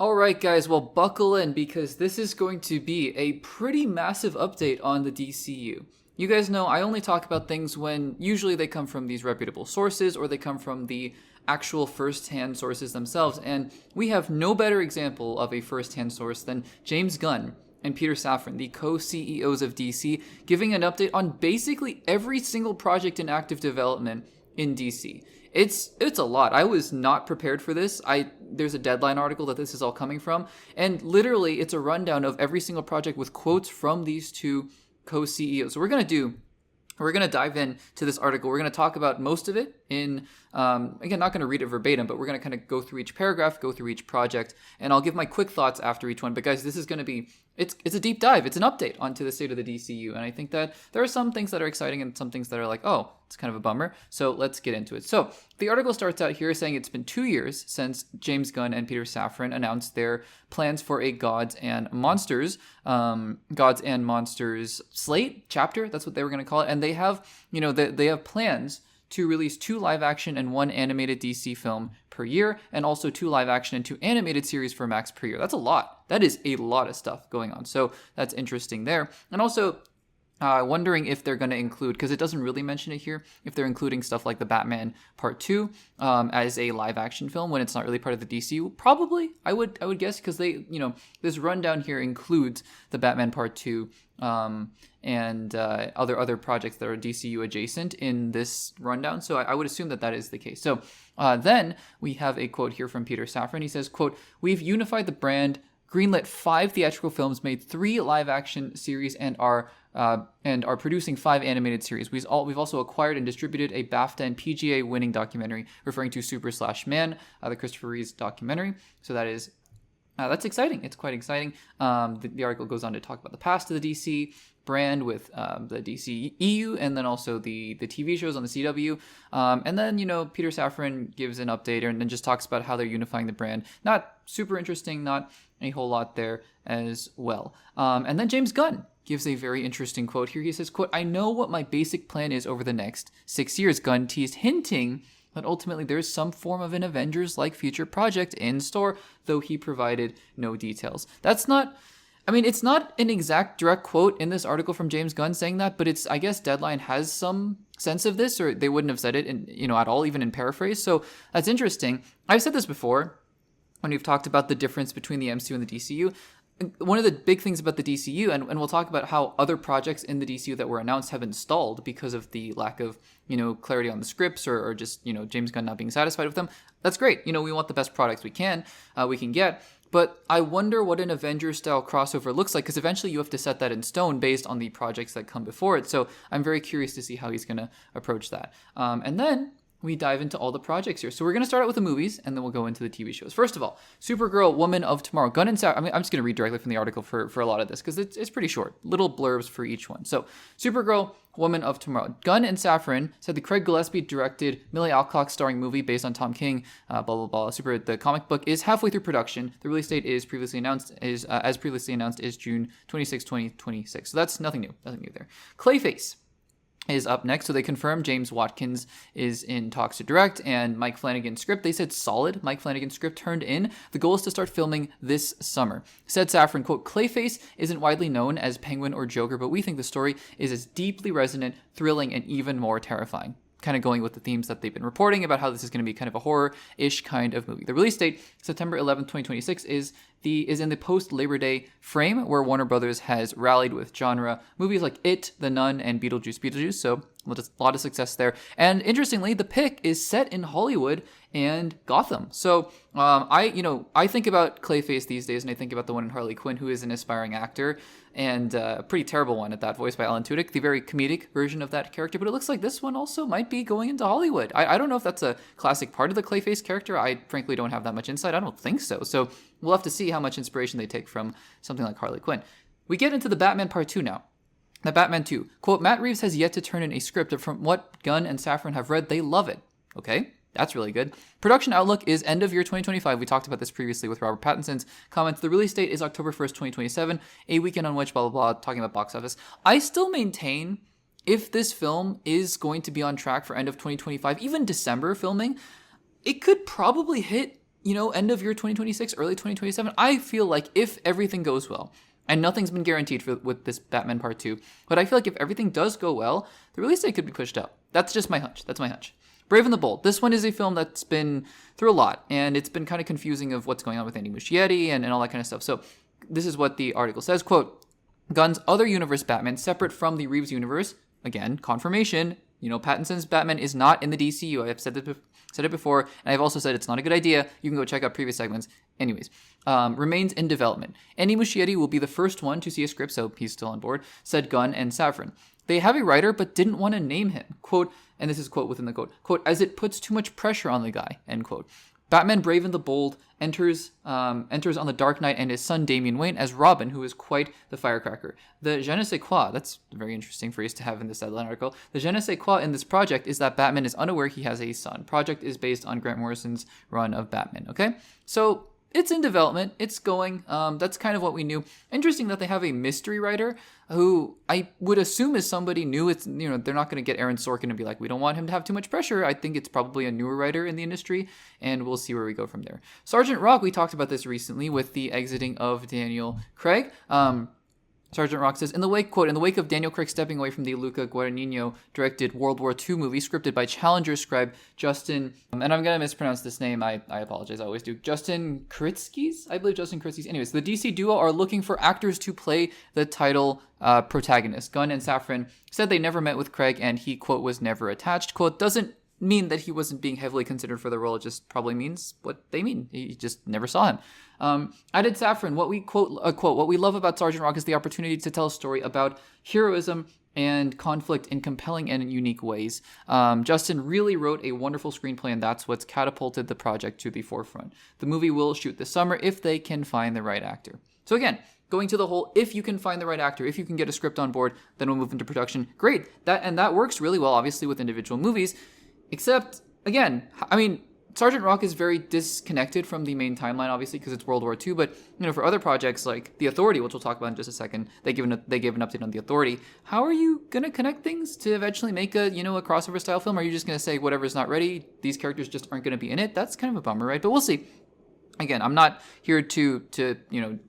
Alright guys, well buckle in because this is going to be a pretty massive update on the DCU. You guys know I only talk about things when usually they come from these reputable sources or they come from the actual first-hand sources themselves, and we have no better example of a first-hand source than James Gunn and Peter Safran, the co-CEOs of DC, giving an update on basically every single project in active development in DC. It's a lot. I was not prepared for this. There's a Deadline article that this is all coming from, and literally it's a rundown of every single project with quotes from these two co-CEOs. So we're going to dive in to this article. We're going to talk about most of it in, again, not going to read it verbatim, but we're going to kind of go through each paragraph, go through each project, and I'll give my quick thoughts after each one. But guys, this is going to be, it's a deep dive. It's an update onto the state of the DCU. And I think that there are some things that are exciting and some things that are like, oh, it's kind of a bummer. So let's get into it. So the article starts out here saying it's been 2 years since James Gunn and Peter Safran announced their plans for a Gods and Monsters slate chapter. That's what they were going to call it. And they have, they have plans to release 2 live action and 1 animated DC film per year, and also 2 live action and 2 animated series for Max per year. That's a lot. That is a lot of stuff going on. So that's interesting there. And also, wondering if they're going to include, because it doesn't really mention it here, if they're including stuff like the Batman Part 2 as a live action film when it's not really part of the DCU. Probably, I would guess, because they, this rundown here includes the Batman Part 2 and other projects that are DCU adjacent in this rundown. So I would assume that is the case. So then we have a quote here from Peter Safran. He says, quote, "We've unified the brand, greenlit 5 theatrical films, made 3 live action series, and are producing 5 animated series. We've also acquired and distributed a BAFTA and PGA winning documentary referring to Super/Man, the Christopher Reeves documentary." So that's exciting. It's quite exciting. The article goes on to talk about the past of the DC brand with the DCEU, and then also the TV shows on the CW. And then, Peter Safran gives an update and then just talks about how they're unifying the brand. Not super interesting, not a whole lot there as well. And then James Gunn gives a very interesting quote here. He says, quote, "I know what my basic plan is over the next 6 years," Gunn teased, hinting that ultimately there's some form of an Avengers-like future project in store, though he provided no details. It's not an exact direct quote in this article from James Gunn saying that, but I guess Deadline has some sense of this, or they wouldn't have said it at all, even in paraphrase. So that's interesting. I've said this before when we've talked about the difference between the MCU and the DCU. One of the big things about the DCU, and we'll talk about how other projects in the DCU that were announced have been stalled because of the lack of, clarity on the scripts or just, James Gunn not being satisfied with them. That's great. We want the best products we can get. But I wonder what an Avengers-style crossover looks like, because eventually you have to set that in stone based on the projects that come before it. So I'm very curious to see how he's going to approach that. And then we dive into all the projects here. So we're going to start out with the movies, and then we'll go into the TV shows. First of all, Supergirl, Woman of Tomorrow. Gunn and Safran. I'm just going to read directly from the article for a lot of this, because it's pretty short. Little blurbs for each one. So Supergirl, Woman of Tomorrow. Gunn and Safran said the Craig Gillespie-directed, Millie Alcock starring movie based on Tom King, blah, blah, blah, the comic book, is halfway through production. The release date is previously announced is June 26, 2026. So that's nothing new there. Clayface is up next. So they confirmed James Watkins is in talks to direct, and Mike Flanagan's script, they said solid. Mike Flanagan's script turned in. The goal is to start filming this summer. Said Safran, quote, "Clayface isn't widely known as Penguin or Joker, but we think the story is as deeply resonant, thrilling, and even more terrifying." Kind of going with the themes that they've been reporting about how this is going to be kind of a horror-ish kind of movie. The release date, September 11th, 2026, is in the post-Labor Day frame, where Warner Brothers has rallied with genre movies like It, The Nun, and Beetlejuice. So a lot of success there. And interestingly, the pick is set in Hollywood and Gotham. So I think about Clayface these days, and I think about the one in Harley Quinn, who is an aspiring actor, and a pretty terrible one at that, voiced by Alan Tudyk, the very comedic version of that character. But it looks like this one also might be going into Hollywood. I don't know if that's a classic part of the Clayface character. I frankly don't have that much insight. I don't think so. So we'll have to see how much inspiration they take from something like Harley Quinn. We get into the Batman Part 2 now. The Batman 2. Quote, "Matt Reeves has yet to turn in a script, but from what Gunn and Safran have read, they love it." Okay, that's really good. Production outlook is end of year 2025. We talked about this previously with Robert Pattinson's comments. The release date is October 1st, 2027, a weekend on which blah, blah, blah, talking about box office. I still maintain if this film is going to be on track for end of 2025, even December filming, it could probably hit end of year 2026, early 2027. I feel like if everything goes well, and nothing's been guaranteed with this Batman Part 2, but I feel like if everything does go well, the release date could be pushed up. That's just my hunch. That's my hunch. Brave and the Bold. This one is a film that's been through a lot, and it's been kind of confusing of what's going on with Andy Muschietti and all that kind of stuff. So this is what the article says, quote, Gunn's other universe Batman, separate from the Reeves universe, again, confirmation, Pattinson's Batman is not in the DCU. I've said it before, and I've also said it's not a good idea. You can go check out previous segments. Anyways, remains in development. Andy Muschietti will be the first one to see a script, so he's still on board, said Gunn and Safran. They have a writer, but didn't want to name him. Quote, and this is quote within the quote, quote, as it puts too much pressure on the guy, end quote. Batman Brave and the Bold enters on the Dark Knight and his son Damian Wayne as Robin, who is quite the firecracker. The je ne sais quoi, that's a very interesting phrase to have in this headline article. The je ne sais quoi in this project is that Batman is unaware he has a son. Project is based on Grant Morrison's run of Batman, okay? So it's in development. It's going. That's kind of what we knew. Interesting that they have a mystery writer who I would assume is somebody new. It's they're not going to get Aaron Sorkin and be like, we don't want him to have too much pressure. I think it's probably a newer writer in the industry, and we'll see where we go from there. Sergeant Rock, we talked about this recently with the exiting of Daniel Craig. Sergeant Rock says, in the wake of Daniel Craig stepping away from the Luca Guadagnino directed World War II movie scripted by Challenger scribe Justin, and I'm going to mispronounce this name, I apologize, I always do, Justin Kritzkis? I believe Justin Kritzkis. Anyways, the DC duo are looking for actors to play the title protagonist. Gunn and Safran said they never met with Craig, and he, quote, was never attached. Quote, doesn't mean that he wasn't being heavily considered for the role. It just probably means what they mean. He just never saw him. Added Safran, what we love about Sergeant Rock is the opportunity to tell a story about heroism and conflict in compelling and unique ways. Justin really wrote a wonderful screenplay, and that's what's catapulted the project to the forefront. The movie will shoot this summer if they can find the right actor. So again, going to the whole, if you can find the right actor, if you can get a script on board, then we'll move into production. Great. That works really well, obviously, with individual movies. Except, again, I mean, Sergeant Rock is very disconnected from the main timeline, obviously, because it's World War II. But for other projects like The Authority, which we'll talk about in just a second, they gave an update on The Authority. How are you gonna connect things to eventually make a crossover style film? Are you just gonna say whatever's not ready, these characters just aren't gonna be in it? That's kind of a bummer, right? But we'll see. Again, I'm not here to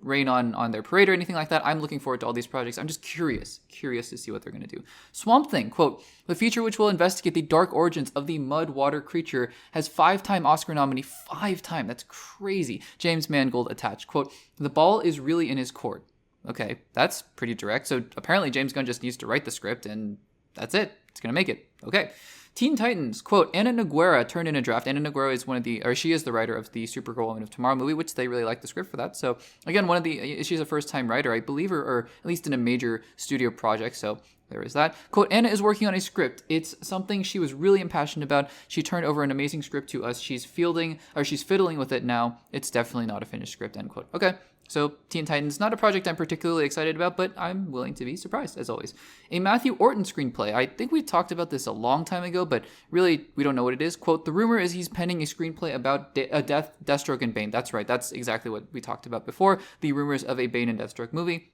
rain on their parade or anything like that. I'm looking forward to all these projects. I'm just curious to see what they're going to do. Swamp Thing, quote, the feature which will investigate the dark origins of the mud water creature has 5-time Oscar nominee, 5-time, that's crazy, James Mangold attached. Quote, the ball is really in his court. Okay, that's pretty direct. So apparently James Gunn just needs to write the script and that's it. It's going to make it. Okay. Teen Titans, quote, Anna Noguera turned in a draft. Anna Noguera is she is the writer of the Supergirl Woman of Tomorrow movie, which they really like the script for that. So again, she's a first-time writer, I believe, or at least in a major studio project. So there is that. Quote, Anna is working on a script. It's something she was really impassioned about. She turned over an amazing script to us. She's fiddling with it now. It's definitely not a finished script, end quote. Okay. So Teen Titans, not a project I'm particularly excited about, but I'm willing to be surprised, as always. A Matthew Orton screenplay. I think we talked about this a long time ago, but really, we don't know what it is. Quote, the rumor is he's penning a screenplay about Deathstroke and Bane. That's right. That's exactly what we talked about before. The rumors of a Bane and Deathstroke movie.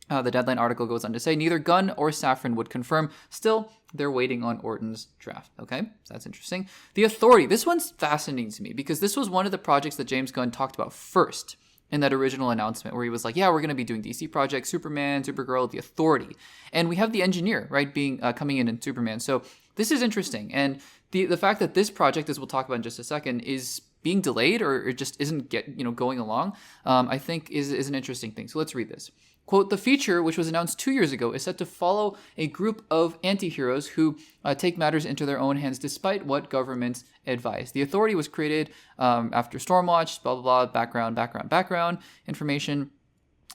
The Deadline article goes on to say neither Gunn or Safran would confirm. Still, they're waiting on Orton's draft. Okay, so that's interesting. The Authority. This one's fascinating to me because this was one of the projects that James Gunn talked about first in that original announcement where he was like, yeah, we're going to be doing DC projects, Superman, Supergirl, The Authority. And we have the engineer, right, coming in Superman. So this is interesting. And the fact that this project, as we'll talk about in just a second, is being delayed or just isn't going along, I think is an interesting thing. So let's read this. Quote, the feature, which was announced 2 years ago, is set to follow a group of anti-heroes who take matters into their own hands despite what governments advise. The Authority was created after Stormwatch, blah, blah, blah, background information.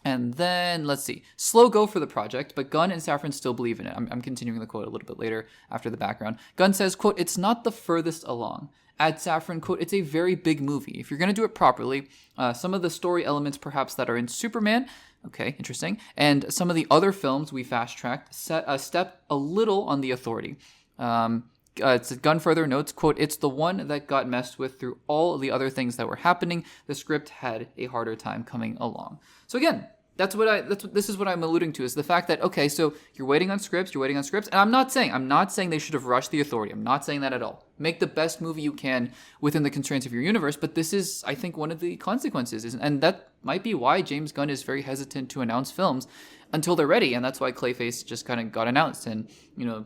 And then, let's see, slow go for the project, but Gunn and Safran still believe in it. I'm continuing the quote a little bit later after the background. Gunn says, quote, it's not the furthest along. Add Safran, quote, it's a very big movie. If you're going to do it properly, some of the story elements perhaps that are in Superman, okay, interesting, and some of the other films we fast-tracked step a little on the Authority. Gunn further notes, quote, it's the one that got messed with through all the other things that were happening. The script had a harder time coming along. So again, this is what I'm alluding to, is the fact that, okay, so you're waiting on scripts, and I'm not saying they should have rushed The Authority. I'm not saying that at all. make the best movie you can within the constraints of your universe. But this is, I think, one of the consequences. And that might be why James Gunn is very hesitant to announce films until they're ready. And that's why Clayface just kind of got announced. And,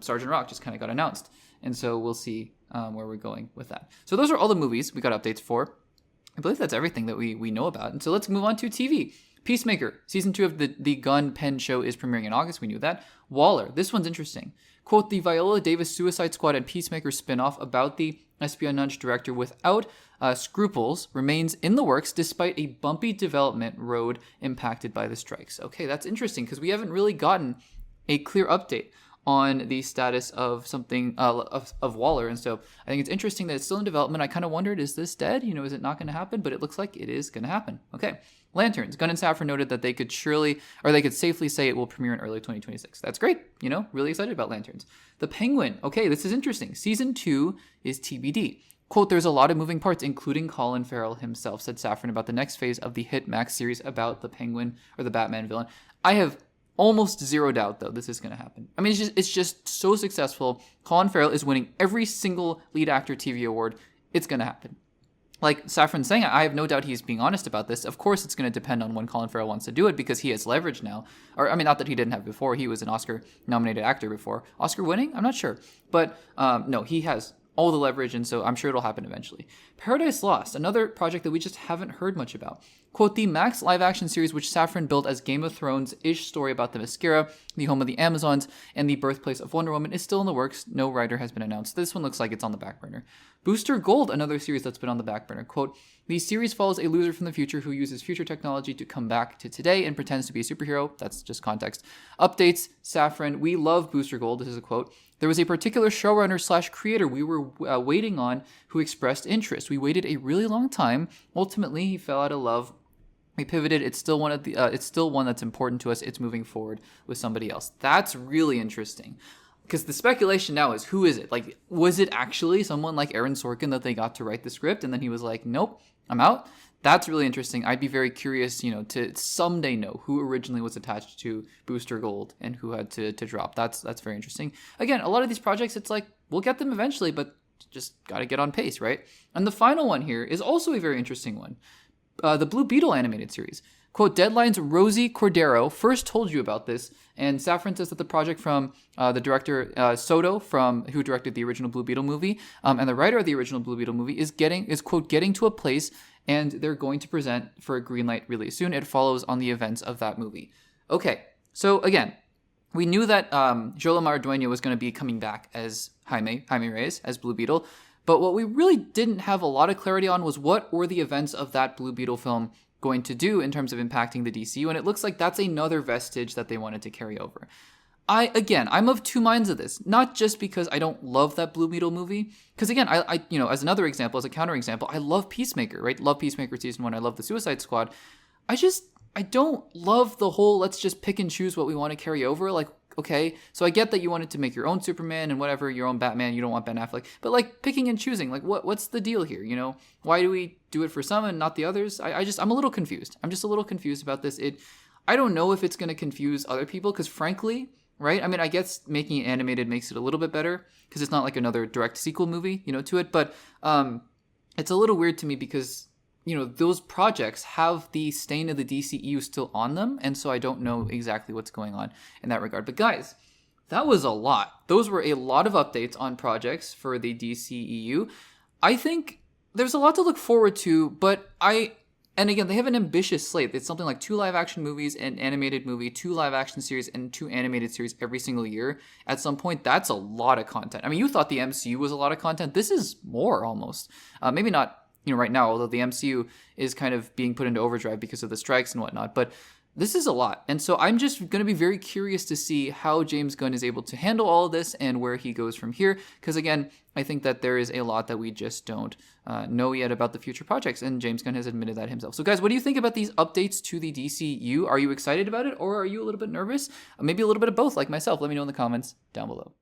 Sergeant Rock just kind of got announced. And so we'll see where we're going with that. So those are all the movies we got updates for. I believe that's everything that we know about. And so let's move on to TV. Peacemaker, season 2 of the Gunn Penn show is premiering in August. We knew that. Waller, this one's interesting. Quote, the Viola Davis Suicide Squad and Peacemaker spinoff about the espionage director without scruples remains in the works despite a bumpy development road impacted by the strikes. Okay, that's interesting because we haven't really gotten a clear update on the status of something of Waller. And so I think it's interesting that it's still in development. I kind of wondered, is this dead? Is it not going to happen? But it looks like it is going to happen. Okay. Lanterns. Gunn and Safran noted that they could safely say it will premiere in early 2026. That's great. Really excited about Lanterns. The Penguin. Okay, this is interesting. Season 2 is TBD. Quote, there's a lot of moving parts, including Colin Farrell himself, said Safran about the next phase of the hit Max series about the Penguin or the Batman villain. I have almost zero doubt, though, this is going to happen. I mean, it's just so successful. Colin Farrell is winning every single lead actor TV award. It's going to happen. Like Safran saying, I have no doubt he's being honest about this. Of course, it's going to depend on when Colin Farrell wants to do it because he has leverage now. Or, I mean, not that he didn't have before. He was an Oscar-nominated actor before. Oscar winning? I'm not sure. But no, he has all the leverage, and so I'm sure it'll happen eventually. Paradise Lost, another project that we just haven't heard much about. Quote, the Max live-action series which Safran built as Game of Thrones-ish story about the Mascara, the home of the Amazons, and the birthplace of Wonder Woman is still in the works. No writer has been announced. This one looks like it's on the back burner. Booster Gold, another series that's been on the back burner. Quote, the series follows a loser from the future who uses future technology to come back to today and pretends to be a superhero. That's just context. Updates, Safran, we love Booster Gold. This is a quote. There was a particular showrunner / creator we were waiting on who expressed interest. We waited a really long time. Ultimately, he fell out of love. We pivoted. It's still one that's important to us. It's moving forward with somebody else. That's really interesting. Because the speculation now is, who is it? Like, was it actually someone like Aaron Sorkin that they got to write the script and then he was like, nope, I'm out? That's really interesting. I'd be very curious, to someday know who originally was attached to Booster Gold and who had to drop. That's very interesting. Again, a lot of these projects, it's like, we'll get them eventually, but just got to get on pace, right? And the final one here is also a very interesting one. The Blue Beetle animated series. Quote, Deadline's Rosie Cordero first told you about this, and Safran says that the project from the director Soto, who directed the original Blue Beetle movie, and the writer of the original Blue Beetle movie is quote, getting to a place, and they're going to present for a green light really soon. It follows on the events of that movie. Okay, so again, we knew that Joel Dueña was going to be coming back as Jaime Reyes, as Blue Beetle, but what we really didn't have a lot of clarity on was what were the events of that Blue Beetle film going to do in terms of impacting the DCU, and it looks like that's another vestige that they wanted to carry over. I'm of two minds of this, not just because I don't love that Blue Beetle movie, because again, I as another example, as a counterexample, I love Peacemaker, right? Love Peacemaker season 1, I love the Suicide Squad. I don't love the whole let's just pick and choose what we want to carry over. Like, okay, so I get that you wanted to make your own Superman and whatever, your own Batman, you don't want Ben Affleck, but like picking and choosing, like what's the deal here, Why do we do it for some and not the others? I'm a little confused. I'm just a little confused about this. I don't know if it's going to confuse other people, because frankly, right, I mean, I guess making it animated makes it a little bit better, because it's not like another direct sequel movie, to it, but it's a little weird to me because those projects have the stain of the DCU still on them, and so I don't know exactly what's going on in that regard. But guys, that was a lot. Those were a lot of updates on projects for the DCEU. I think there's a lot to look forward to, but and again, they have an ambitious slate. It's something like 2 live-action movies, an animated movie, 2 live-action series, and 2 animated series every single year. At some point, that's a lot of content. I mean, you thought the MCU was a lot of content. This is more, almost. Maybe not right now, although the MCU is kind of being put into overdrive because of the strikes and whatnot, but this is a lot. And so I'm just going to be very curious to see how James Gunn is able to handle all of this and where he goes from here. Because again, I think that there is a lot that we just don't know yet about the future projects, and James Gunn has admitted that himself. So guys, what do you think about these updates to the DCU? Are you excited about it, or are you a little bit nervous? Maybe a little bit of both, like myself. Let me know in the comments down below.